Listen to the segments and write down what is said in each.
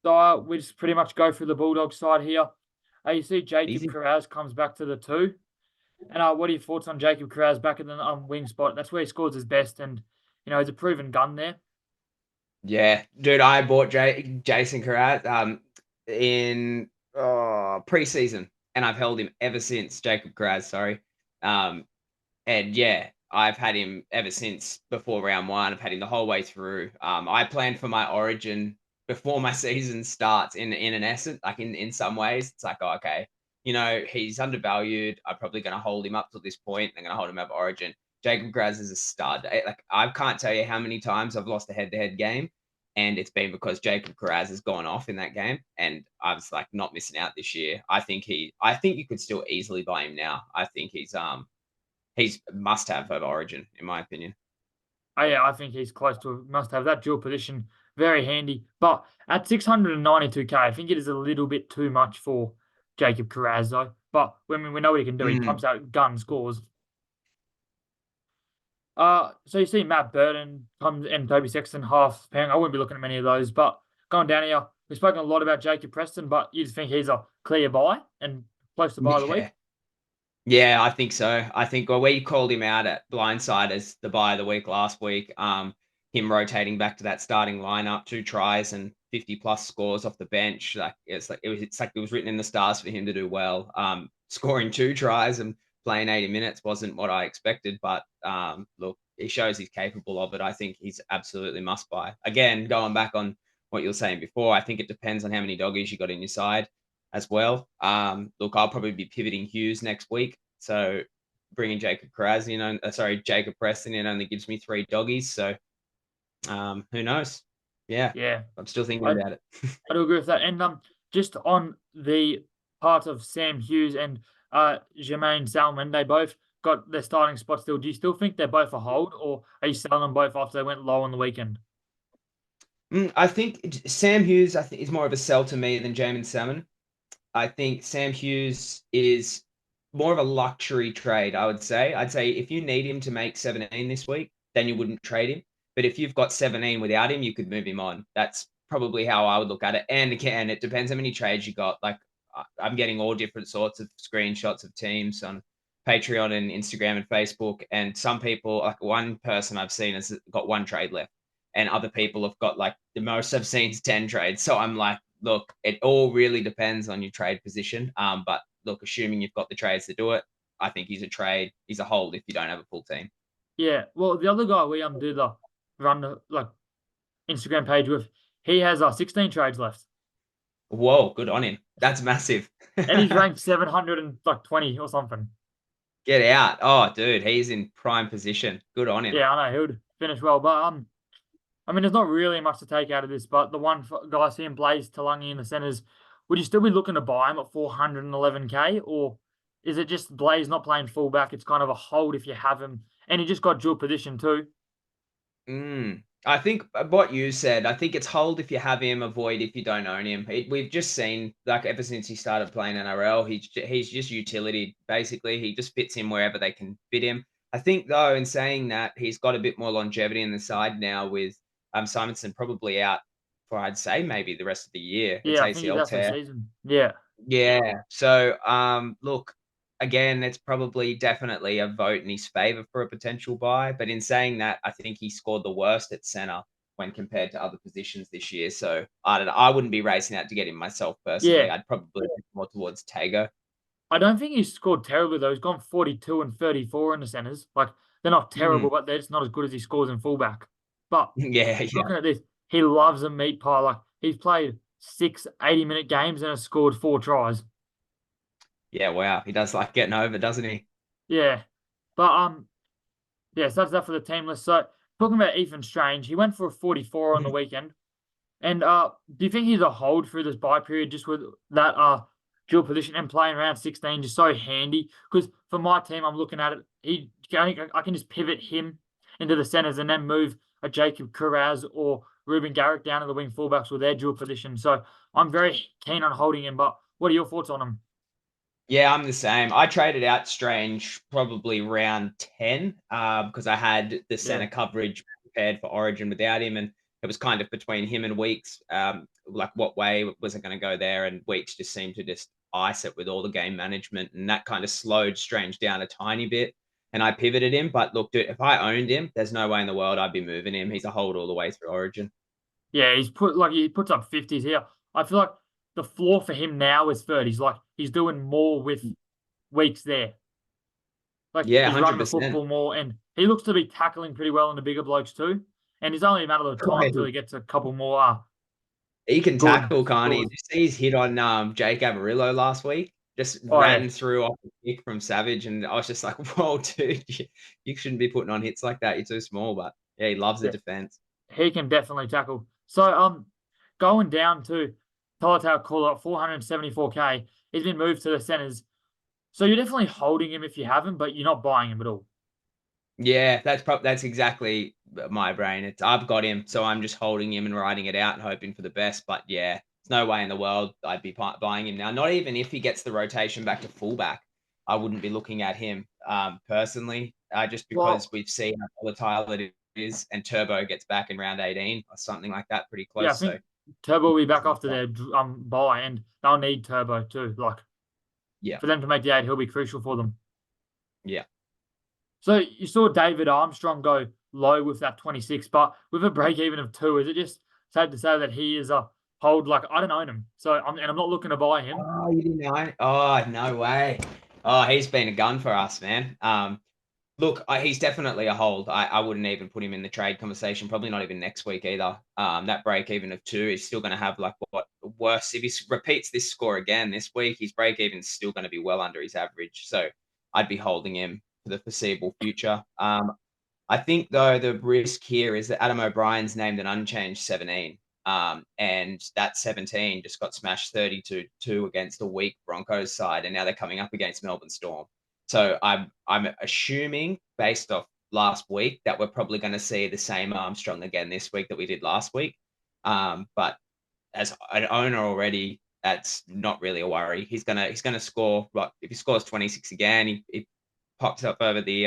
So we just pretty much go through the Bulldogs side here. You see Jacob Easy. Carraz comes back to the 2. And what are your thoughts on Jacob Carraz back in the wing spot? That's where he scores his best, and he's a proven gun there. Yeah, dude, I bought Jason Carrat in preseason, and I've held him ever since. Jacob Carraz, sorry. Um, and yeah, I've had him ever since before round one. I've had him the whole way through. I planned for my origin before my season starts in an essence, like in some ways. It's like, oh, okay, he's undervalued. I'm probably going to hold him up to this point. I'm going to hold him over origin. Jacob Graz is a stud. Like I can't tell you how many times I've lost a head-to-head game, and it's been because Jacob Carraz has gone off in that game, and I was like not missing out this year. I think you could still easily buy him now. I think he's must have over Origin, in my opinion. Oh, yeah, I think he's close to a must have. That dual position, very handy. But at 692k, I think it is a little bit too much for Jacob Carraz, though. But we know what he can do. He pumps out gun scores. So you see Matt Burton comes and Toby Sexton half pairing. I wouldn't be looking at many of those. But going down here, we've spoken a lot about Jacob Preston, but you just think he's a clear buy and close to buy of the week? Yeah. Yeah, I think so. I think we called him out at Blindside as the buy of the week last week. Him rotating back to that starting lineup, 2 tries and 50 plus scores off the bench. It's like it was written in the stars for him to do well. Scoring 2 tries and playing 80 minutes wasn't what I expected, but look, he shows he's capable of it. I think he's absolutely must buy. Again, going back on what you were saying before, I think it depends on how many doggies you got in your side as well. Look, I'll probably be pivoting Hughes next week. So bringing Jacob Carraz in, Jacob Preston in only gives me 3 doggies. So who knows? Yeah, Yeah. I'm still thinking I, about it. I do agree with that. And just on the part of Sam Hughes and Jermaine Salmon, they both got their starting spot still. Do you still think they're both a hold, or are you selling them both after they went low on the weekend? I think Sam Hughes, is more of a sell to me than Jamin Salmon. I think Sam Hughes is more of a luxury trade, I would say. I'd say if you need him to make 17 this week, then you wouldn't trade him. But if you've got 17 without him, you could move him on. That's probably how I would look at it. And again, it depends how many trades you got. Like I'm getting all different sorts of screenshots of teams on Patreon and Instagram and Facebook. And some people, like one person I've seen has got 1 trade left. And other people have got like the most I've seen is 10 trades. So I'm like, look, it all really depends on your trade position. But look, assuming you've got the trades to do it, I think he's a hold if you don't have a full team. Yeah. Well, the other guy we do the run the Instagram page with, he has 16 trades left, Whoa, good on him. That's massive. and he's ranked 720 or something. Get out. Oh, dude, he's in prime position. Good on him. Yeah, I know he would finish well, but I mean, there's not really much to take out of this. But the one guy seeing Blaze Talangi in the centres, would you still be looking to buy him at 411k, or is it just Blaze not playing fullback? It's kind of a hold if you have him, and he just got dual position too. I think what you said, I think it's hold if you have him, avoid if you don't own him. We've just seen, like, ever since he started playing NRL, he's just utility, basically. He just fits in wherever they can fit him. I think, though, in saying that, he's got a bit more longevity in the side now with Simonson probably out for, I'd say, maybe the rest of the year. It's Yeah, I think he's ACL out for the tear. season. Yeah, Yeah. So, look, again, it's probably definitely a vote in his favor for a potential buy. But in saying that, I think he scored the worst at center when compared to other positions this year. So I don't know. I wouldn't be racing out to get him myself personally. yeah. I'd probably look more towards Tago. I don't think he's scored terribly though. He's gone 42 and 34 in the centres. Like they're not terrible, Mm. but they're just not as good as he scores in fullback. But Yeah, yeah. looking at this, he loves a meat pie. Like he's played 6 80-minute games and has scored 4 tries. Yeah, wow. He does like getting over, doesn't he? Yeah. But yeah, so that's that for the team list. So talking about Ethan Strange, he went for a 44 on the weekend. And do you think he's a hold through this bye period just with that dual position and playing around 16 just so handy? Because for my team, I'm looking at it, I can just pivot him into the centres and then move a Jacob Carraz or Ruben Garrick down to the wing fullbacks with their dual position. So I'm very keen on holding him. But what are your thoughts on him? Yeah, I'm the same. I traded out Strange probably round 10 because I had the Yeah. center coverage prepared for Origin without him. And it was kind of between him and Weeks. Like what way was it going to go there? And Weeks just seemed to just ice it with all the game management, and that kind of slowed Strange down a tiny bit. And I pivoted him, but look, dude, if I owned him, there's no way in the world I'd be moving him. He's a hold all the way through Origin. Yeah, he puts up 50s here. I feel like the floor for him now is 30s. Like he's doing more with Weeks there. Like Yeah, he's running the 100%. football more, and he looks to be tackling pretty well in the bigger blokes too. And it's only a matter of time till he gets a couple more He can good tackle, can't he? Did footballers. you see his hit on, Jake Averillo last week? Just Oh yeah, ran through off the kick from Savage, and I was just like, "Whoa, dude, you shouldn't be putting on hits like that. You're too small." But yeah, he loves the yeah, defense. he can definitely tackle. So going down to Tolotau call up 474K. He's been moved to the centers. So you're definitely holding him if you have him, but you're not buying him at all. Yeah, that's exactly my brain. I've got him, so I'm just holding him and riding it out and hoping for the best. But yeah, there's no way in the world I'd be buying him now. Not even if he gets the rotation back to fullback, I wouldn't be looking at him personally, just because Well, we've seen how volatile it is, and Turbo gets back in round 18 or something like that, pretty yeah, I close. So think Turbo will be back after their buy, and they'll need Turbo too. Like yeah, for them to make the 8, he'll be crucial for them. yeah. So you saw David Armstrong go low with that 26, but with a break even of 2, is it just safe to say that he is a hold? Like I don't own him, so I'm not looking to buy him. Oh, you didn't know? Oh, no way. Oh, he's been a gun for us, man. Look, he's definitely a hold. I wouldn't even put him in the trade conversation. Probably not even next week either. That break even of 2 is still going to have like what worse if he repeats this score again this week. His break even is still going to be well under his average. So I'd be holding him for the foreseeable future. I think though the risk here is that Adam O'Brien's named an unchanged 17. And that 17 just got smashed 32-2 against a weak Broncos side, and now they're coming up against Melbourne Storm. So I'm assuming based off last week that we're probably going to see the same Armstrong again this week that we did last week. But as an owner already, that's not really a worry. He's gonna score. Like if he scores 26 again, he pops up over the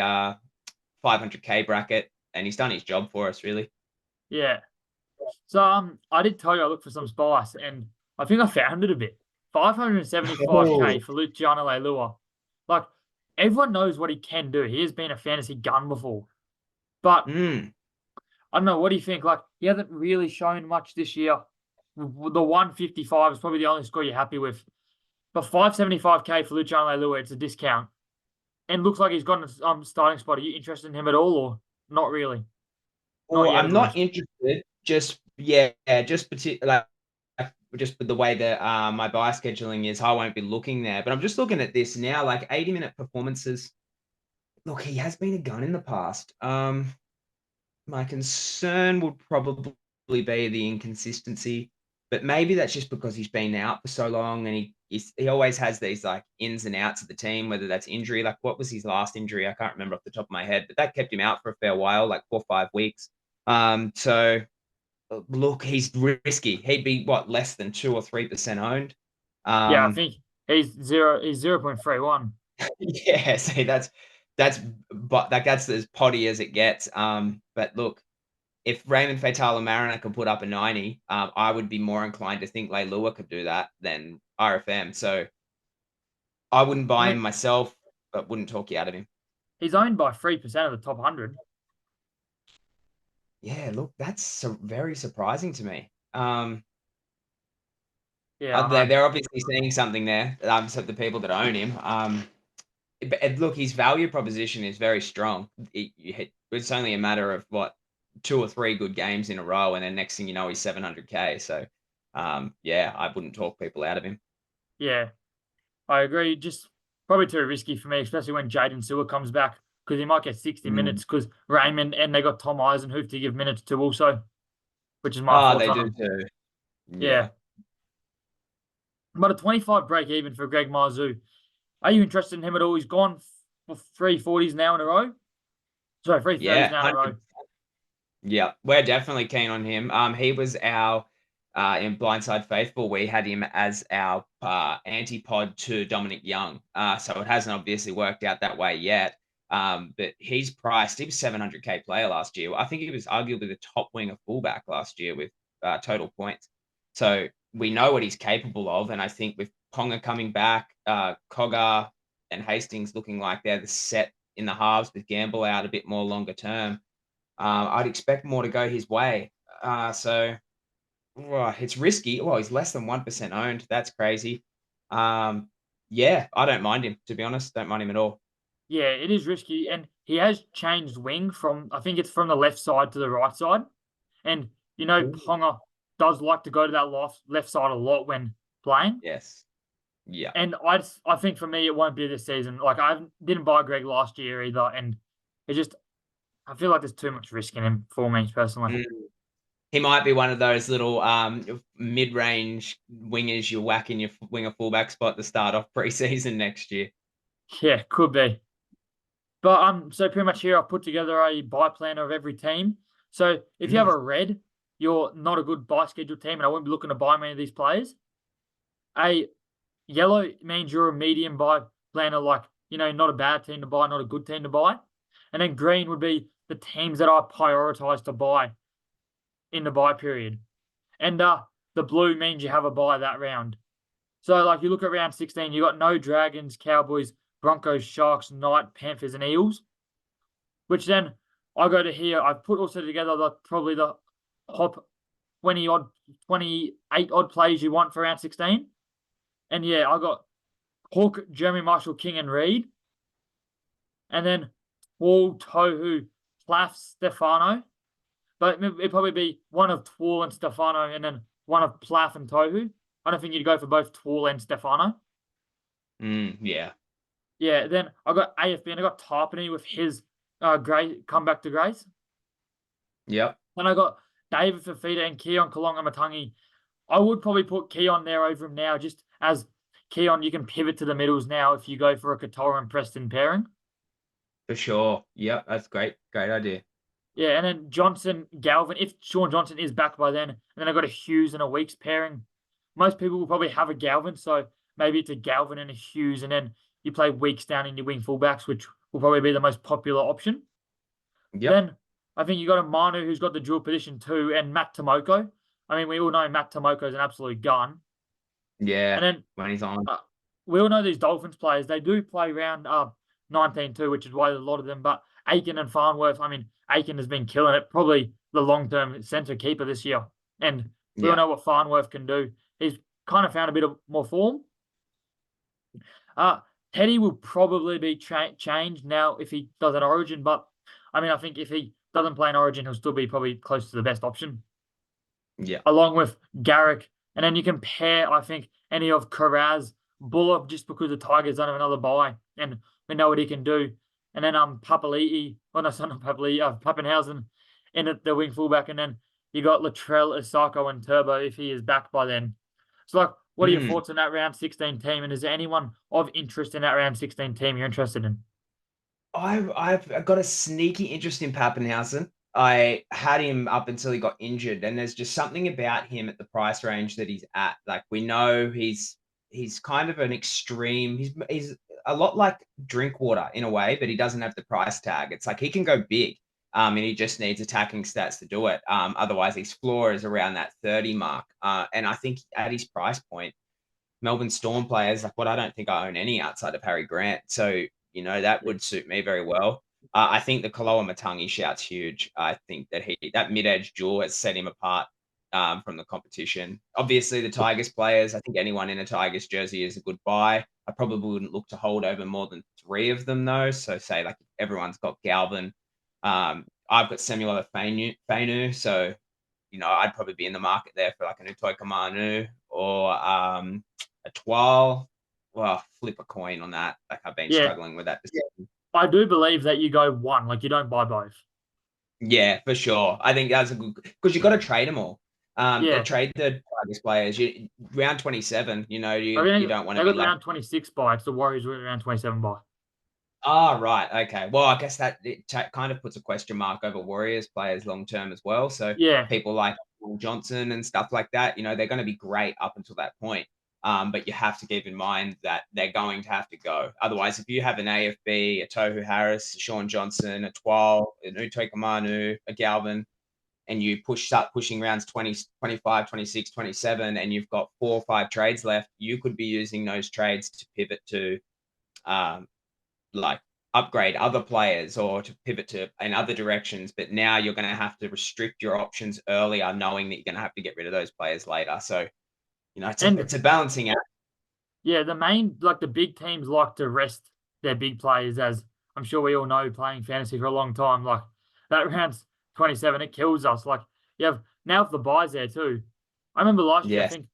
500K bracket, and he's done his job for us, really. Yeah. So I did tell you I looked for some spice, and I think I found it a bit. 575K Oh. for Luciano Leilua. Like everyone knows what he can do. He has been a fantasy gun before, but Mm. I don't know. What do you think? Like he hasn't really shown much this year. The 155 is probably the only score you're happy with. But 575K for Luciano Leilua, it's a discount, and looks like he's got a starting spot. Are you interested in him at all, or not really? Not Or yet, I'm at not least. interested. Just yeah, just particular just with the way that my buy scheduling is, I won't be looking there. But I'm just looking at this now, like 80-minute performances. Look, he has been a gun in the past. My concern would probably be the inconsistency, but maybe that's just because he's been out for so long, and he always has these like ins and outs of the team, whether that's injury. Like what was his last injury? I can't remember off the top of my head, but that kept him out for a fair while, like 4 or 5 weeks. So look, he's risky. He'd be what less than 2 or 3% owned. Yeah, I Um, think he's 0.31. yeah, see that's but that's as potty as it gets. But look, if Raymond Fatala Mariner could put up a 90, I would be more inclined to think Leilua could do that than RFM. So I wouldn't I buy him mean, myself, but wouldn't talk you out of him. he's owned by 3% of the top 100. Yeah, look, that's very surprising to me. Yeah, I know. They're obviously seeing something there. So the people that own him. But look, his value proposition is very strong. It's only a matter of what 2 or 3 good games in a row, and then next thing you know, he's 700K. So, yeah, I wouldn't talk people out of him. Yeah, I agree. Just probably too risky for me, especially when Jaden Sewer comes back because he might get 60 Mm. minutes because Raymond and they got Tom Eisenhoof to give minutes to also, which is my Oh, thoughts they on do him. too. Yeah. Yeah. But a 25 break even for Greg Marzu. Are you interested in him at all? He's gone for 340s now in a row. Sorry, 330s Yeah. now in a row. Yeah, we're definitely keen on him. He was our in Blindside Faithful. We had him as our antipod to Dominic Young. So it hasn't obviously worked out that way yet. But he's priced. He was 700K player last year. I think he was arguably the top winger fullback last year with total points. So we know what he's capable of, and I think with Ponga coming back, Cogger and Hastings looking like they're the set in the halves with Gamble out a bit more longer term, I'd expect more to go his way. So it's risky. Well, he's less than 1% owned. That's crazy. Yeah, I don't mind him, to be honest. Don't mind him at all. Yeah, it is risky, and he has changed wing from, I think it's from the left side to the right side. And Ooh. Ponga does like to go to that left side a lot when playing. Yes. Yeah. And I think for me it won't be this season. Like I didn't buy Greg last year either, and it just I feel like there's too much risk in him for me personally. Mm. He might be one of those little mid-range wingers you whack in your winger fullback spot to start off preseason next year. Yeah, could be. But so pretty much here I've put together a buy planner of every team. So if you have Mm. a red, you're not a good buy schedule team, and I won't be looking to buy many of these players. A yellow means you're a medium buy planner, like not a bad team to buy, not a good team to buy. And then green would be the teams that I prioritize to buy in the buy period. And the blue means you have a buy that round. So like you look at round 16, you got no Dragons, Cowboys, Broncos, Sharks, Knight, Panthers, and Eels. Which then I go to here. I've put also together probably the top 28 odd plays you want for round 16. And yeah, I got Hook, Jeremy Marshall, King, and Reed. And then Wall, Tohu, Plath, Stefano. But it'd probably be one of Twal and Stefano, and then one of Plath and Tohu. I don't think you'd go for both Twal and Stefano. Yeah. Yeah, then I got AFB and I got Tarpany with his comeback to Grace. Yep. Then I got David Fafita and Keon Kalonga-Matangi. I would probably put Keon there over him now, just as Keon, you can pivot to the middles now if you go for a Katoa and Preston pairing. For sure. Yep. That's great. Great idea. Yeah, and then Johnson, Galvin, if Sean Johnson is back by then, and then I got a Hughes and a Weeks pairing. Most people will probably have a Galvin, so maybe it's a Galvin and a Hughes, and then you play Weeks down in your wing fullbacks, which will probably be the most popular option. Yep. Then I think you got a Manu who's got the dual position too, and Matt Tomoko. I mean, we all know Matt Tomoko is an absolute gun. And Yeah. then When he's on. we all know these Dolphins players. They do play around 19 too, which is why a lot of them. But Aiken and Farnworth, I mean, Aiken has been killing it. Probably the long-term centre keeper this year. And we all Yeah. know what Farnworth can do. He's kind of found a bit of more form. Teddy will probably be changed now if he does an Origin. But, I mean, I think if he doesn't play an Origin, he'll still be probably close to the best option, Yeah. along with Garrick. And then you can pair, I think, any of Karaz, Bullock, just because the Tigers don't have another buy, and we know what he can do. And then Papali'i, oh no, sorry, not Papali'i, Pappenhausen in at the wing fullback, and then you got Latrell, Isako, and Turbo if he is back by then. So, like, what are your thoughts on that round 16 team? And is there anyone of interest in that round 16 team you're interested in? I've got a sneaky interest in Pappenhausen. I had him up until he got injured, and there's just something about him at the price range that he's at. Like we know he's kind of an extreme. He's a lot like Drinkwater in a way, but he doesn't have the price tag. It's like he can go big, and he just needs attacking stats to do it. Otherwise, his floor is around that 30 mark. And I think at his price point, Melbourne Storm players, like what I don't think I own any outside of Harry Grant. So, that would suit me very well. I think the Kaloa Matangi shout's huge. I think that that mid-edge duel has set him apart from the competition. Obviously, the Tigers players, I think anyone in a Tigers jersey is a good buy. I probably wouldn't look to hold over more than 3 of them, though. So, say like everyone's got Galvin. I've got Samuel Fainu. So, I'd probably be in the market there for like a Utoi Kamanu or a Twal. Well, flip a coin on that. Like I've been Yeah, struggling with that decision. I do believe that you go one, like you don't buy both. Yeah, for sure. I think that's a good because you got to trade them all. Or Yeah, trade the Tigers players. Round 27. I You mean, don't want to they be got like, around 26 by. It's the Warriors with around 27 by. right, okay. Well, I guess that kind of puts a question mark over Warriors players long term as well. So Yeah, people like Johnson and stuff like that, they're going to be great up until that point. But you have to keep in mind that they're going to have to go. Otherwise, if you have an AFB, a Tohu Harris, a Sean Johnson, a Twal, an Utoika Manu, a Galvin, and you start pushing rounds 20, 25, 26, 27, and you've got 4 or 5 trades left, you could be using those trades to pivot to like upgrade other players or to pivot to in other directions. But now you're going to have to restrict your options earlier, knowing that you're going to have to get rid of those players later. So, And it's a balancing act. yeah, the big teams like to rest their big players, as I'm sure we all know, playing fantasy for a long time. Like that round's 27, it kills us. Like you have now if the bye's there too. I remember last year, I Yes. think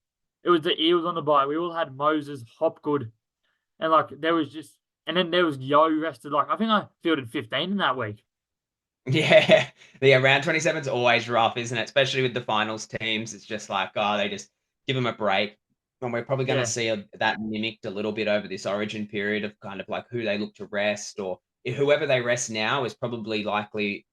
it was the Eels on the bye. We all had Moses, Hopgood, and like there was just, and then there was Yo rested. Like I think I fielded 15 in that week. Yeah. The round 27 is always rough, isn't it? Especially with the finals teams. It's just like, oh, they just give them a break. And we're probably going to Yeah, see that mimicked a little bit over this origin period of kind of like who they look to rest, or whoever they rest now is probably likely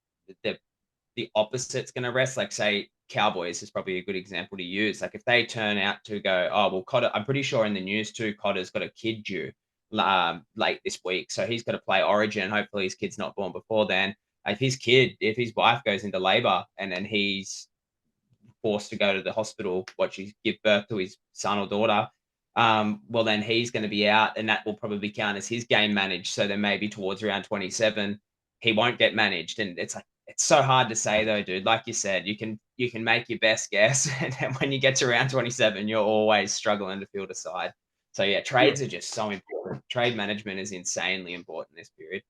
the opposite's going to rest. Like, say, Cowboys is probably a good example to use. Like, if they turn out to go, oh, well, Cotter, I'm pretty sure in the news too, Cotter's got a kid due late this week. So he's got to play Origin. Hopefully his kid's not born before then. If his wife goes into labor and then he's forced to go to the hospital, give birth to his son or daughter, well, then he's going to be out, and that will probably count as his game managed. So then maybe towards around 27, he won't get managed. And it's like, it's so hard to say though, dude. Like you said, you can make your best guess, and then when you get to round 27, you're always struggling to field a side. So yeah, yeah. trades are just so important. Trade management is insanely important this period.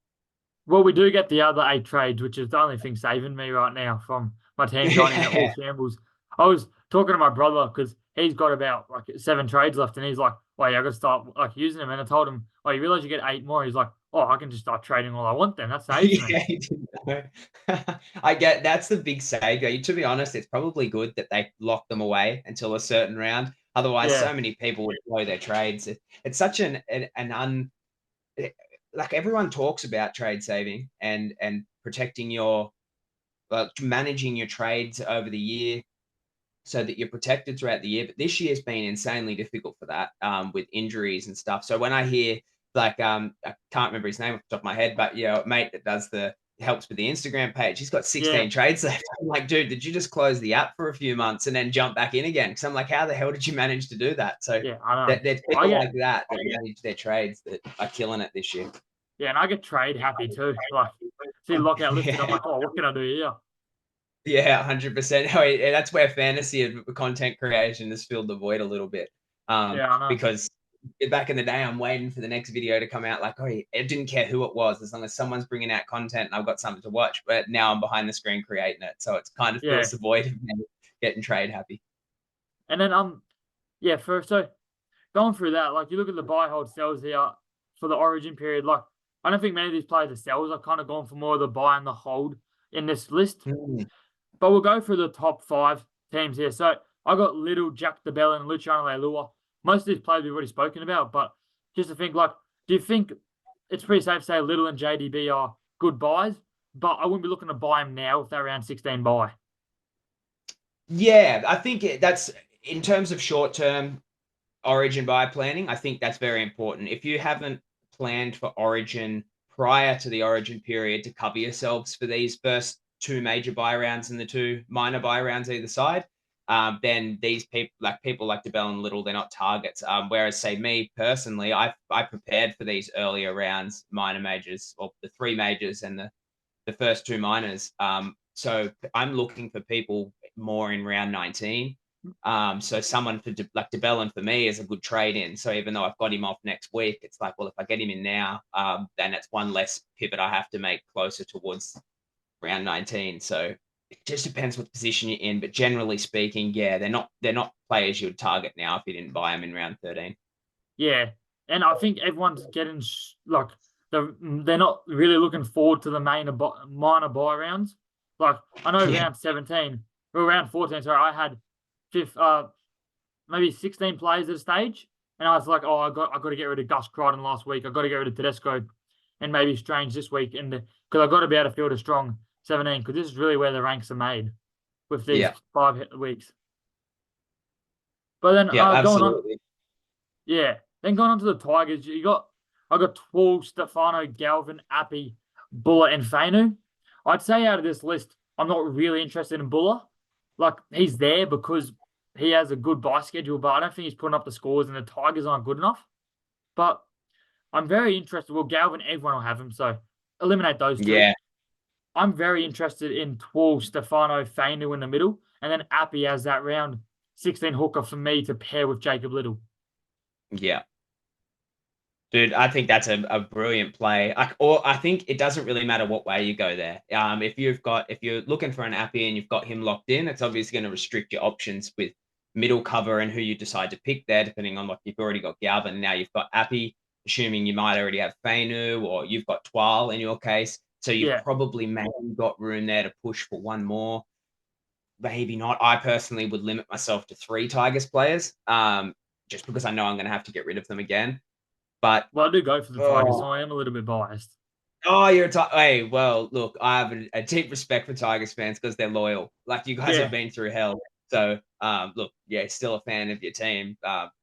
Well, we do get the other 8 trades, which is the only thing saving me right now from my team going in all Yeah. shambles. I was talking to my brother because he's got about like 7 trades left, and he's like, "Well, yeah, I got to start like using them." And I told him, "Oh, you realize you get 8 more?" He's like, "Oh, I can just start trading all I want then. That saves me." Yeah, he didn't know. I get that's the big save. To be honest, it's probably good that they lock them away until a certain round. Otherwise, Yeah, so many people would blow their trades. It's such an like everyone talks about trade saving and protecting your managing your trades over the year so that you're protected throughout the year. But this year's been insanely difficult for that with injuries and stuff. So when I hear like I can't remember his name off the top of my head, but yeah, a mate that does the helps with the Instagram page, he's got yeah, 16 trades left. I'm like, dude, did you just close the app for a few months and then jump back in again? Because I'm like, how the hell did you manage to do that? So yeah. I know. there's I people get like that manage their trades that are killing it this year. yeah, and I get trade happy too. Like see lockout lifted, I'm Yeah. like, "Oh, what can I do here?" Yeah, 100%. Oh, yeah, that's where fantasy and content creation has filled the void a little bit. Yeah, I know. Because back in the day, I'm waiting for the next video to come out. Like, oh, it didn't care who it was, as long as someone's bringing out content and I've got something to watch. But now I'm behind the screen creating it, so it's kind of Yeah, fills the void of me getting trade happy. and then yeah, so going through that, like you look at the buy hold sells here for the origin period. Like I don't think many of these players are sells. I've kind of gone for more of the buy and the hold in this list. Mm. But we'll go through the top 5 teams here. So I got Little, Jack DeBell, and Luciano Leilua. Most of these players we've already spoken about, but just to think, like, do you think it's pretty safe to say Little and JDB are good buys? But I wouldn't be looking to buy them now if they're around 16 buy. Yeah, I think that's in terms of short term Origin buy planning. I think that's very important. If you haven't planned for Origin prior to the Origin period to cover yourselves for these first 2 major buy rounds and the 2 minor buy rounds either side, then these people like DeBell and Little, they're not targets. Whereas, say me personally, I prepared for these earlier rounds, minor majors, or the 3 majors and the first 2 minors. So I'm looking for people more in round 19. So someone for like DeBellin for me is a good trade in. So even though I've got him off next week, it's like, well, if I get him in now, then it's one less pivot I have to make closer towards round 19. So it just depends what position you're in. But generally speaking, yeah, they're not players you would target now if you didn't buy them in round 13. Yeah. And I think everyone's getting like they're not really looking forward to the minor buy rounds. Like I know Yeah. round 17 or round 14, sorry, I had maybe 16 players at a stage. And I was like, oh, I got to get rid of Gus Crichton last week. I got to get rid of Tedesco and maybe Strange this week. And because I got to be able to field a strong 17, because this is really where the ranks are made with these Yeah. 5 weeks. But then Yeah, going on, absolutely. Yeah. Then going on to the Tigers, I got Twall, Stefano, Galvin, Appy, Buller, and Fainu. I'd say out of this list, I'm not really interested in Buller. Like he's there because he has a good buy schedule, but I don't think he's putting up the scores, and the Tigers aren't good enough. But I'm very interested. Well, Galvin, everyone will have him, so eliminate those two. Yeah, I'm very interested in Twall, Stefano, Fainu in the middle, and then Appy as that round 16 hooker for me to pair with Jacob Little. yeah. Dude, I think that's a brilliant play. Or I think it doesn't really matter what way you go there. If you're looking for an Appy and you've got him locked in, it's obviously going to restrict your options with middle cover and who you decide to pick there, depending on, like, you've already got Galvin. Now you've got Appy, assuming you might already have Fainu, or you've got Twal in your case. So you've Yeah. probably maybe got room there to push for one more. Maybe not. I personally would limit myself to 3 Tigers players, just because I know I'm going to have to get rid of them again. But Well, I do go for the Tigers, oh, so I am a little bit biased. oh, you're a Hey, well, look, I have a deep respect for Tigers fans because they're loyal. Like, you guys have Yeah. been through hell. So, look, yeah, still a fan of your team.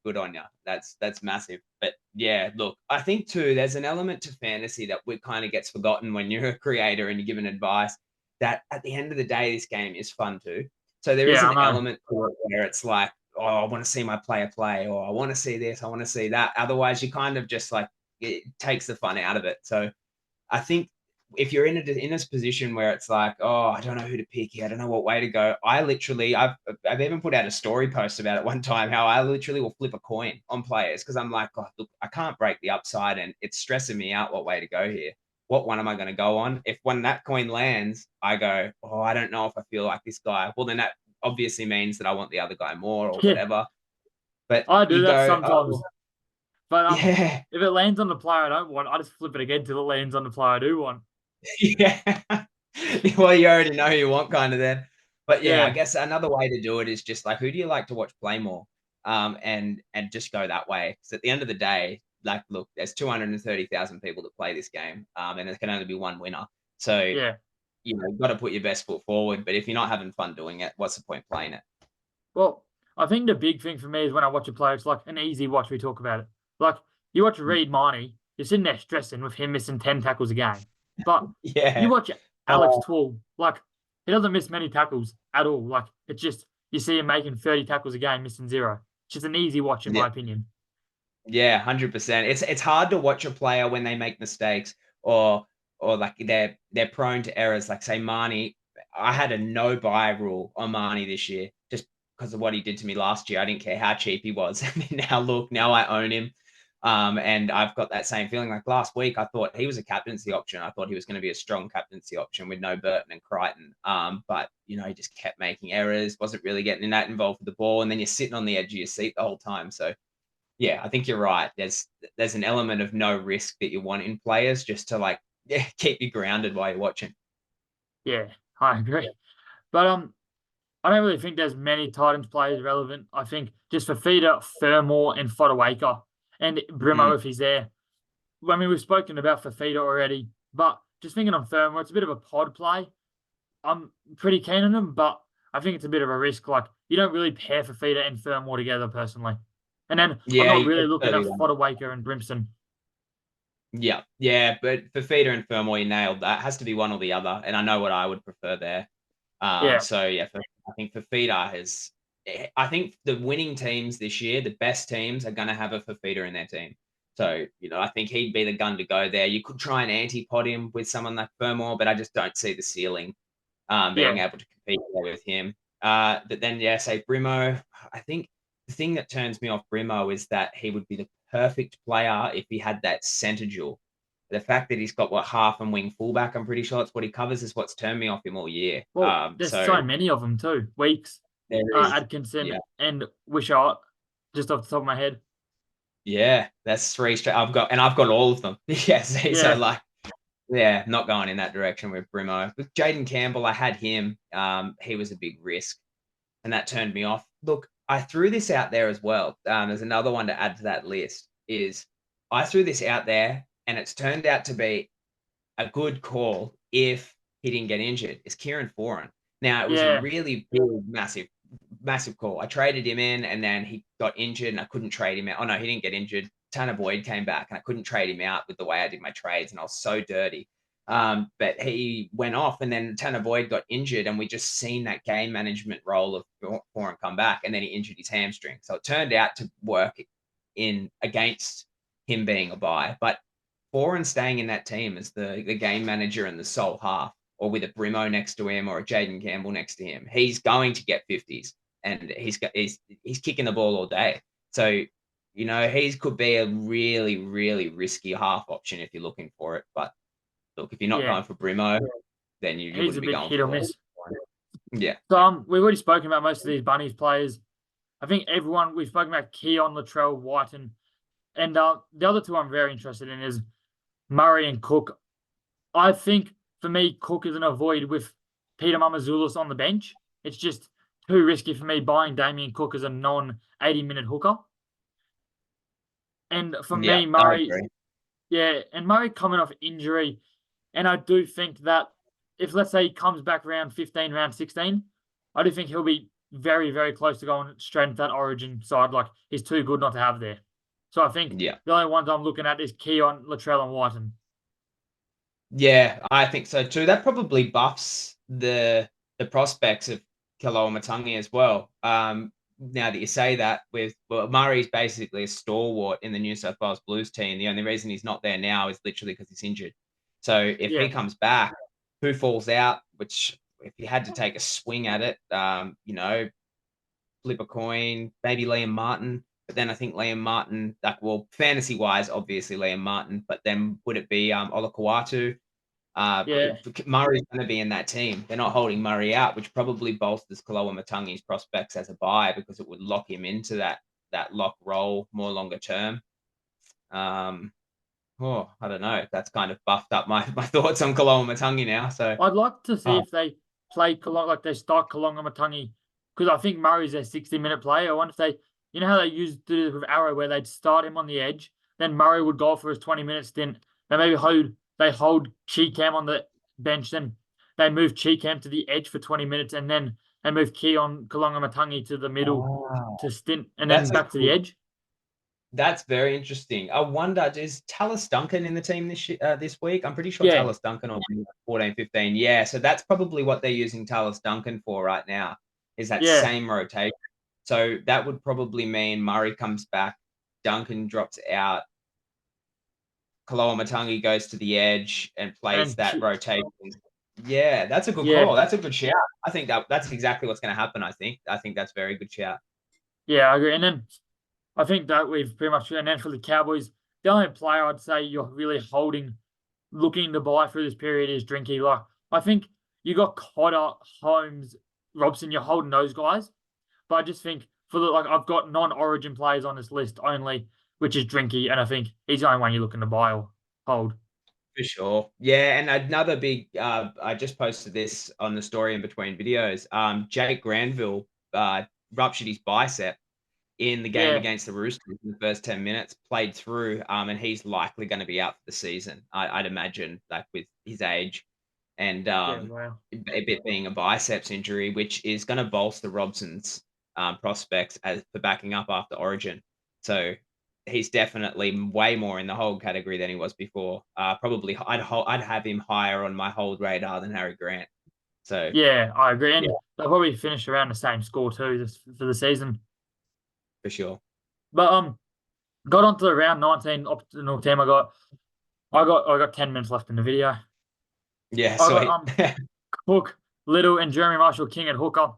Good on you. That's massive. But yeah, look, I think too, there's an element to fantasy that we kind of gets forgotten when you're a creator and you're giving advice. That at the end of the day, this game is fun too. So there is Yeah, an I know. element to it where it's like, oh, I want to see my player play, or I want to see this, I want to see that. Otherwise, you kind of just like it takes the fun out of it. So I think if you're in this position where it's like, oh, I don't know who to pick here, I don't know what way to go. I've even put out a story post about it one time, how I literally will flip a coin on players because I'm like, oh, look, I can't break the upside, and it's stressing me out what way to go here. What one am I going to go on? If when that coin lands, I go, oh, I don't know if I feel like this guy. Well, then that obviously means that I want the other guy more or Yeah, whatever. But I do you that go, sometimes. oh, But yeah, if it lands on the player I don't want, I just flip it again till it lands on the player I do want. yeah. Well, you already know who you want kind of then. But yeah, I Yeah, guess another way to do it is just like, who do you like to watch play more? And just go that way. Because at the end of the day, like, look, there's 230,000 people that play this game, and there can only be one winner. So, yeah. you've got to put your best foot forward. But if you're not having fun doing it, what's the point playing it? Well, I think the big thing for me is when I watch a player, it's like an easy watch. We talk about it. Like you watch Reed Marnie, you're sitting there stressing with him missing 10 tackles a game. But you Yeah. watch Alex Oh, Twall, like he doesn't miss many tackles at all. Like it's just you see him making 30 tackles a game, missing zero. It's just an easy watch in yeah. my opinion. Yeah, 100%. It's hard to watch a player when they make mistakes, or like they're prone to errors. Like, say, Marnie, I had a no buy rule on Marnie this year just because of what he did to me last year. I didn't care how cheap he was. And now look, now I own him. And I've got that same feeling. Like last week, I thought he was a captaincy option. I thought he was going to be a strong captaincy option with no Burton and Crichton. But he just kept making errors, wasn't really getting that involved with the ball, and then you're sitting on the edge of your seat the whole time. So yeah, I think you're right. There's an element of no risk that you want in players just to, like, yeah, keep you grounded while you're watching. Yeah, I agree. But I don't really think there's many Titans players relevant. I think just for Feeder, Furmore, and Fodawaker, and Mm. Brimo if he's there. I mean, we've spoken about Fafita already, but just thinking on Furmore, it's a bit of a pod play. I'm pretty keen on him, but I think it's a bit of a risk. Like, you don't really pair Fafita and Furmore together personally. And then I'm Yeah, not you really get looking at 31. Fodawaker and Brimson. Yeah, yeah, but for Feeder and Fermoy, you nailed that. Has to be one or the other, and I know what I would prefer there. Yeah, So yeah, I think Fafita has. I think the winning teams this year, the best teams, are going to have a Fafita in their team. So I think he'd be the gun to go there. You could try and anti-pod him with someone like Fermor, but I just don't see the ceiling being yeah. able to compete there with him. But then, yeah, say Brimo. I think the thing that turns me off Brimo is that he would be the perfect player if he had that centre duel. The fact that he's got half and wing fullback, I'm pretty sure that's what he covers, is what's turned me off him all year. Well, there's So so many of them too. Weeks, there is, Atkinson, yeah, and Wishart, just off the top of my head. yeah, that's 3 straight. I've got all of them. Yeah, see, so Yeah, like, yeah, not going in that direction with Brimo. With Jaden Campbell, I had him. He was a big risk, and that turned me off. Look, I threw this out there as well. There's another one to add to that list. Is I threw this out there, and it's turned out to be a good call if he didn't get injured. Is Kieran Foran. Now it was a yeah, really big, massive massive call. I traded him in, and then he got injured, and I couldn't trade him out. Oh no, he didn't get injured. Tanner Boyd came back, and I couldn't trade him out with the way I did my trades, and I was so dirty. But he went off, and then Tanner Boyd got injured, and we just seen that game management role of Foran come back, and then he injured his hamstring. So it turned out to work in against him being a buy. But Foran staying in that team as the game manager and the sole half, or with a Brimo next to him or a Jaden Campbell next to him, he's going to get 50s, and he's kicking the ball all day. So, he could be a really, really risky half option if you're looking for it. But look, if you're not Yeah, going for Brimo, then you he's a wouldn't be bit going hit or for miss. Yeah. So we've already spoken about most of these Bunnies players. I think we've spoken about Keon, Latrell, Whiten, and the other two I'm very interested in is Murray and Cook. I think for me, Cook is an avoid with Peter Mamazoulis on the bench. It's just too risky for me buying Damien Cook as a non-80-minute hooker. And for Yeah, me, I Murray, agree. yeah, and Murray coming off injury, and I do think that if, let's say, he comes back round 15, round 16, I do think he'll be very, very close to going straight into that Origin side. Like, he's too good not to have there. So I think Yeah. the only ones I'm looking at is Keon, Latrell, and Whiten. Yeah, I think so too. That probably buffs the prospects of Kaloamatangi as well. Now that you say that, Murray's basically a stalwart in the New South Wales Blues team. The only reason he's not there now is literally because he's injured. So if Yeah, he comes back, who falls out? Which, if you had to take a swing at it, flip a coin, maybe Liam Martin. But then I think Liam Martin, fantasy wise, obviously Liam Martin. But then would it be Olakawatu? yeah, Murray's going to be in that team. They're not holding Murray out, which probably bolsters Kaloamatangi's prospects as a buy because it would lock him into that lock role more longer term. I don't know. That's kind of buffed up my thoughts on Kaloamatangi now. So, I'd like to see oh, if they play like they start Kalonga because I think Murray's their 60-minute play. I wonder if how they used to do it with Arrow, where they'd start him on the edge, then Murray would go for his 20-minute stint. Then maybe hold Cheekham on the bench, then they move Cheekham to the edge for 20 minutes, and then they move Keon Kalonga to the middle oh, to stint, and then that's a back to the good. edge. That's very interesting. I wonder, is Tallis Duncan in the team this week? I'm pretty sure Yeah, Tallis Duncan will be 14, 15. Yeah, so that's probably what they're using Tallis Duncan for right now, is that yeah, same rotation. So that would probably mean Murray comes back, Duncan drops out, Kaloamatangi goes to the edge and plays and that rotation. Yeah, that's a good yeah, call. That's a good shout. I think that's exactly what's going to happen. I think that's a very good shout. yeah, I agree. And then I think that we've pretty much, and then for the Cowboys, the only player I'd say you're really looking to buy through this period is Drinky. Like, I think you got Cotter, Holmes, Robson, you're holding those guys. But I just think I've got non-Origin players on this list only, which is Drinky, and I think he's the only one you're looking to buy or hold. For sure. Yeah, and another big I just posted this on the story in between videos. Jake Granville ruptured his bicep in the game Yeah, against the Roosters in the first 10 minutes, played through, and he's likely going to be out for the season. I'd imagine, like, with his age and yeah, wow. a bit being a biceps injury, which is going to bolster Robson's prospects for backing up after Origin. So he's definitely way more in the hold category than he was before. Probably I'd have him higher on my hold radar than Harry Grant. So Yeah, I agree. yeah, And they'll probably finish around the same score too for the season. for sure. But got onto the round 19 optional team. I got 10 minutes left in the video. Yeah, I got sweet. Cook, Little, and Jeremy Marshall King at hooker.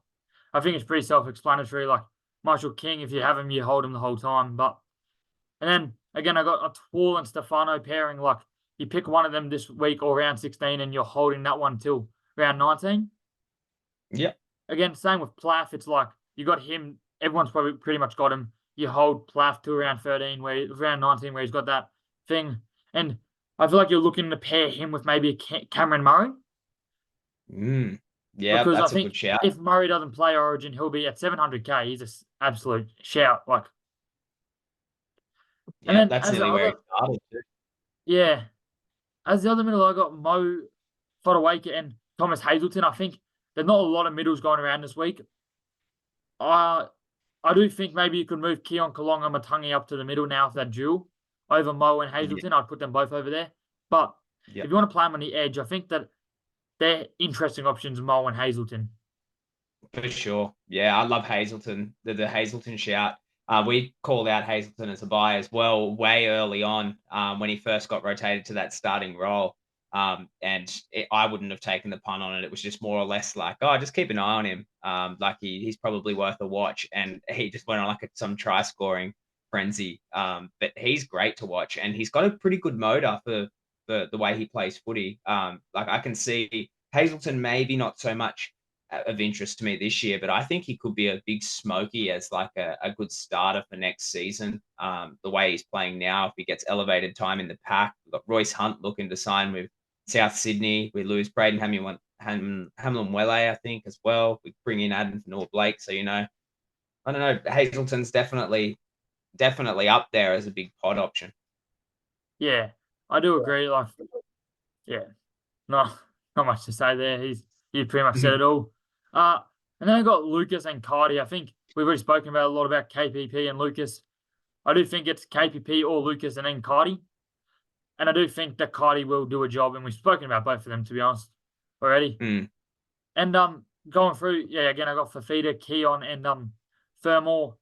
I think it's pretty self-explanatory. Like, Marshall King, if you have him, you hold him the whole time. And then again, I got a Twall and Stefano pairing. Like, you pick one of them this week or round 16, and you're holding that one till round 19. Yep. Again, same with Plath. It's like you got him. Everyone's probably pretty much got him. You hold Plath to around 13, around 19, where he's got that thing. And I feel like you're looking to pair him with maybe a Cameron Murray. Yeah, Because I that's a think good shout. if Murray doesn't play Origin, he'll be at 700k. He's an absolute shout. Like, and Yeah, then that's as the nearly where he other, started. yeah, as the other middle, I got Mo Fodawaker and Thomas Hazelton. I think there's not a lot of middles going around this week. I do think maybe you could move Keon Kalong and Matangi up to the middle now for that duel over Mo and Yeah, Hazleton. I'd put them both over there. But yeah, if you want to play them on the edge, I think that they're interesting options, Mo and Hazleton. for sure. Yeah, I love Hazleton. The Hazleton shout. We called out Hazleton as a buy as well way early on when he first got rotated to that starting role. I wouldn't have taken the punt on it. It was just more or less like, oh, just keep an eye on him. Like he's probably worth a watch. And he just went on like some try scoring frenzy. But he's great to watch, and he's got a pretty good motor for the way he plays footy. Like I can see Hazleton maybe not so much of interest to me this year, but I think he could be a big smoky as like a good starter for next season. The way he's playing now, if he gets elevated time in the pack, we've got Royce Hunt looking to sign with South Sydney. We lose Braden Hamlin-Welle, I think, as well. We bring in Adam Blake. So, I don't know. Hazleton's definitely up there as a big pod option. Yeah, I do agree. Like, yeah, not not much to say there. He pretty much said it all. Uh, and then I got Lucas and Cardi. I think we've already spoken about a lot about KPP and Lucas. I do think it's KPP or Lucas and then Cardi. And I do think that Cardi will do a job, and we've spoken about both of them, to be honest, already. Mm. And going through, yeah, again, I got Fafita, Keon, and Thermal.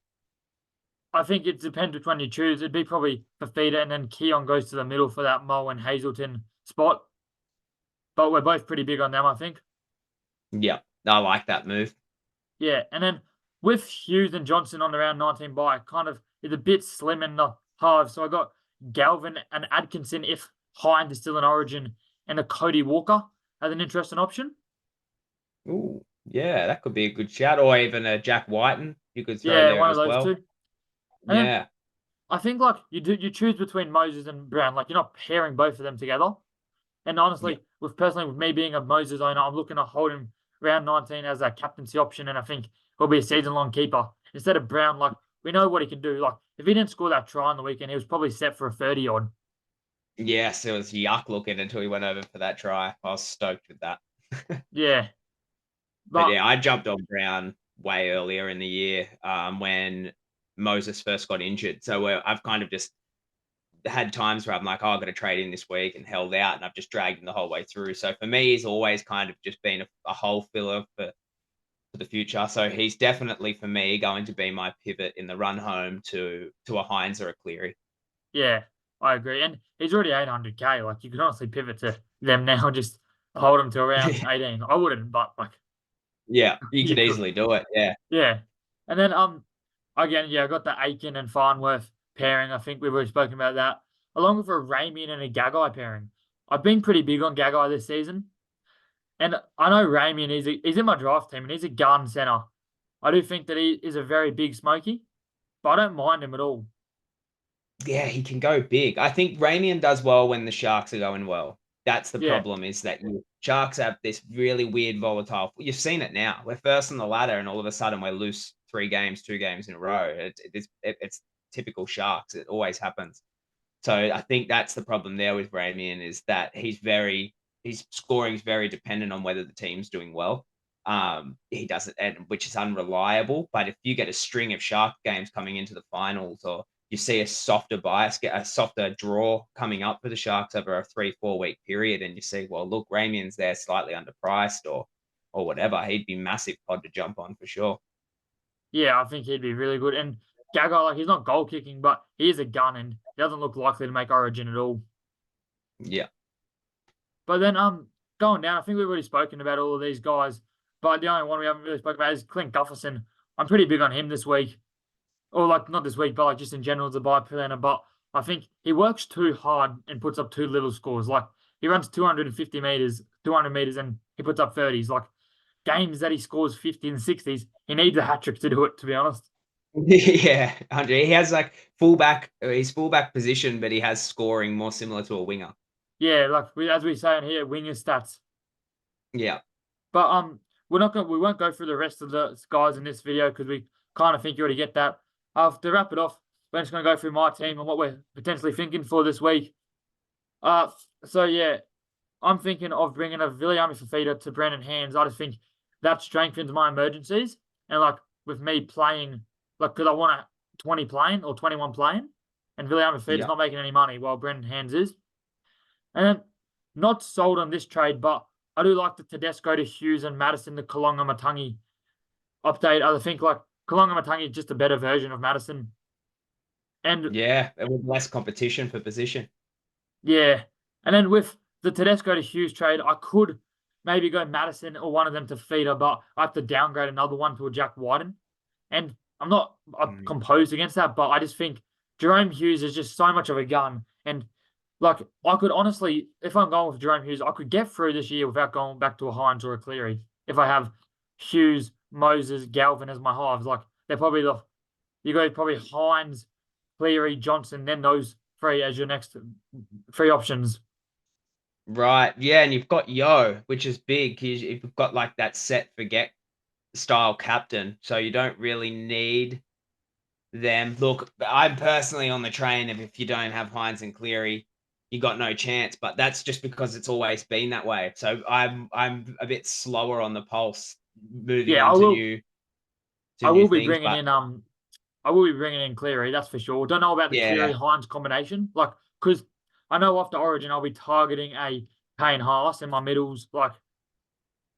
I think it depends which one you choose. It'd be probably Fafita, and then Keon goes to the middle for that Mo and Hazleton spot. But we're both pretty big on them, I think. Yeah, I like that move. Yeah, and then with Hughes and Johnson on the round 19 bye, kind of is a bit slim in the halves. So I got Galvin and Atkinson if Hind is still in Origin, and a Cody Walker as an interesting option. Ooh, yeah, that could be a good shout, or even a Jack Whiten you could throw Yeah, there one of as those well. two. And then Yeah, I think like you choose between Moses and Brown. Like you're not pairing both of them together. And yeah, honestly, with me being a Moses owner, I'm looking to hold him round 19 as a captaincy option, and I think he'll be a season-long keeper instead of Brown. Like we know what he can do. Like if he didn't score that try on the weekend, he was probably set for a 30 odd. yes, it was yuck looking until he went over for that try. I was stoked with that. Yeah, But but yeah, I jumped on Brown way earlier in the year when Moses first got injured. So I've kind of just had times where I'm like, oh, I've got to trade in this week and held out, and I've just dragged him the whole way through. So for me, he's always kind of just been a hole filler for the future. So he's definitely for me going to be my pivot in the run home to a Hines or a Cleary. yeah, I agree. And he's already 800K. Like you could honestly pivot to them now, just hold him to around 18. I wouldn't, but like Yeah, you you could could. easily do it. Yeah. Yeah. And then again, yeah, I got the Aiken and Farnworth pairing. I think we've already spoken about that. Along with a Ramian and a Gagai pairing. I've been pretty big on Gagai this season. And I know Ramian he's in my draft team and he's a gun center. I do think that he is a very big smoky, but I don't mind him at all. Yeah, he can go big. I think Ramian does well when the Sharks are going well. That's the Yeah. problem is that you Sharks have this really weird volatile. You've seen it now. We're first on the ladder, and all of a sudden we're loose 3 games, 2 games in a row. It's typical Sharks. It always happens. So I think that's the problem there with Ramian is that his scoring is very dependent on whether the team's doing well. He doesn't, and which is unreliable. But if you get a string of Shark games coming into the finals, or you see a softer bias, get a softer draw coming up for the Sharks over a 3-4 week period, and you see, well, look, Ramian's there slightly underpriced or whatever, he'd be massive pod to jump on for sure. Yeah, I think he'd be really good. And Gagai, like he's not goal kicking, but he is a gun and he doesn't look likely to make Origin at all. Yeah. But then going down, I think we've already spoken about all of these guys, but the only one we haven't really spoken about is Clint Gufferson. I'm pretty big on him this week. Or like not this week, but like just in general as a buy planner. But I think he works too hard and puts up too little scores. Like he runs 250 meters, 200 meters, and he puts up 30s. Like games that he scores 50 and 60s, he needs a hat trick to do it, to be honest. Yeah, Andre. He has like fullback, his fullback position, but he has scoring more similar to a winger. Yeah, like as we say in here, winger stats. Yeah. But we won't go through the rest of the guys in this video because we kind of think you already get that. To wrap it off, we're just gonna go through my team and what we're potentially thinking for this week. So yeah, I'm thinking of bringing a Viliami Fafita to Brendan Hands. I just think that strengthens my emergencies. And like with me playing, like, because I want a 20 playing or 21 playing, and William Fifita's Yeah. not making any money while Brendan Hands is. And then, not sold on this trade, but I do like the Tedesco to Hughes and Madison, the Kalonga Matangi update. I think like Kalonga Matangi is just a better version of Madison. And Yeah. With less competition for position. yeah, and then with the Tedesco to Hughes trade, I could maybe go Madison or one of them to Feeder, but I have to downgrade another one to a Jack Wyden. And I'm Mm. composed against that, but I just think Jerome Hughes is just so much of a gun. And like I could honestly, if I'm going with Jerome Hughes, I could get through this year without going back to a Hines or a Cleary. If I have Hughes, Moses, Galvin as my halves, like they're probably you go probably Hines, Cleary, Johnson, then those three as your next three options. Right. Yeah. And you've got Yo, which is big. You've got like that set forget style captain. So you don't really need them. Look, I'm personally on the train of if you don't have Hines and Cleary, you got no chance. But that's just because it's always been that way. So I'm a bit slower on the pulse moving Yeah, on I will. to I new will be things. bringing But in I will be bringing in Cleary. That's for sure. Don't know about the yeah, Cleary Hines combination, like because I know after Origin I'll be targeting a Kane Haas in my middles, like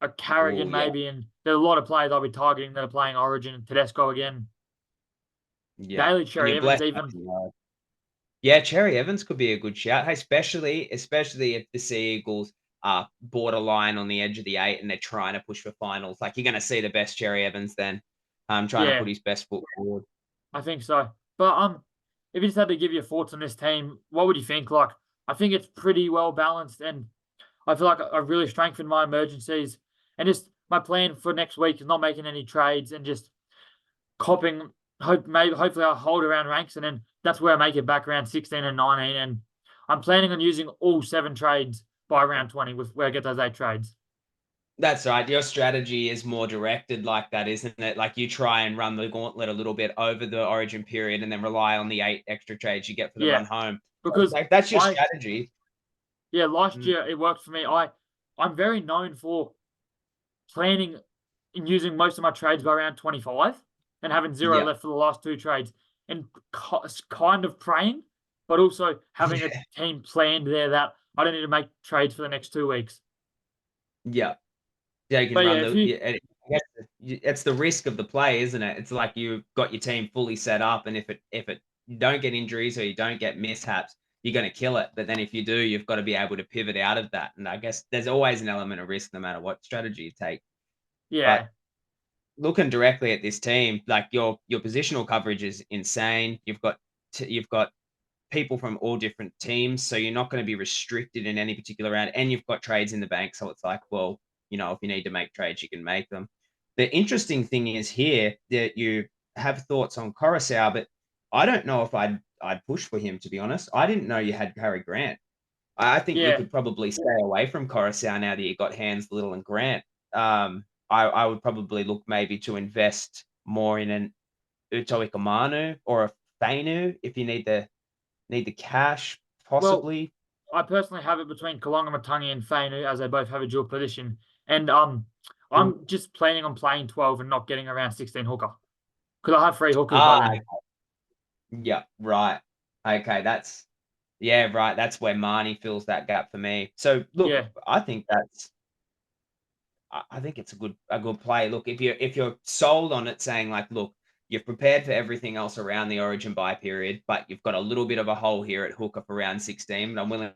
a oh Carrigan yeah, maybe, and there's a lot of players I'll be targeting that are playing Origin. Tedesco again, yeah. Daly And Cherry you're Evans blessed. even. Yeah, Cherry Evans could be a good shout. Hey, especially if the Sea Eagles are borderline on the edge of the 8 and they're trying to push for finals. Like you're gonna see the best Cherry Evans then, trying to Yeah, put his best foot forward. I think so. But if you just had to give your thoughts on this team, what would you think? Like, I think it's pretty well balanced, and I feel like I've really strengthened my emergencies. And just my plan for next week is not making any trades and just copping. Hopefully I'll hold around ranks, and then that's where I make it back around 16 and 19. And I'm planning on using all 7 trades by round 20 with where I get those 8 trades. That's right. Your strategy is more directed like that, isn't it? Like you try and run the gauntlet a little bit over the origin period and then rely on the 8 extra trades you get for the Yeah, run home. because Like that's your I strategy. yeah last Mm, year it worked for me. I'm very known for planning and using most of my trades by around 25 and having zero yeah. left for the last 2 trades and kind of praying, but also having a team planned there that I don't need to make trades for the next 2 weeks. Yeah. They can But yeah, run if the you, yeah, and I guess it's the risk of the play, isn't it? It's like you've got your team fully set up, and if it you don't get injuries or you don't get mishaps, you're gonna kill it. But then if you do, you've got to be able to pivot out of that. And I guess there's always an element of risk no matter what strategy you take. But yeah, looking directly at this team, like your positional coverage is insane. You've got people from all different teams, so you're not going to be restricted in any particular round, and you've got trades in the bank, so it's like, well, if you need to make trades, you can make them. The interesting thing is here that you have thoughts on Coruscant, but I don't know if I'd push for him to be honest. I didn't know you had Harry Grant. I think you yeah. could probably stay away from Coruscant now that you got Hands, Little, and Grant. I would probably look maybe to invest more in an Uto Ikamanu or a Fainu if you need the cash, Well, possibly. I personally have it between Kalonga Matangi and Fainu as they both have a dual position. And Mm. I'm just planning on playing 12 and not getting around 16 hooker. Because I have 3 hookers by Ah, then. yeah, right. Okay, yeah, right. That's where Marnie fills that gap for me. So look, Yeah. I think it's a good play. Look, if you're sold on it, saying like, look, you've prepared for everything else around the Origin buy period, but you've got a little bit of a hole here at hooker for round 16. But I'm willing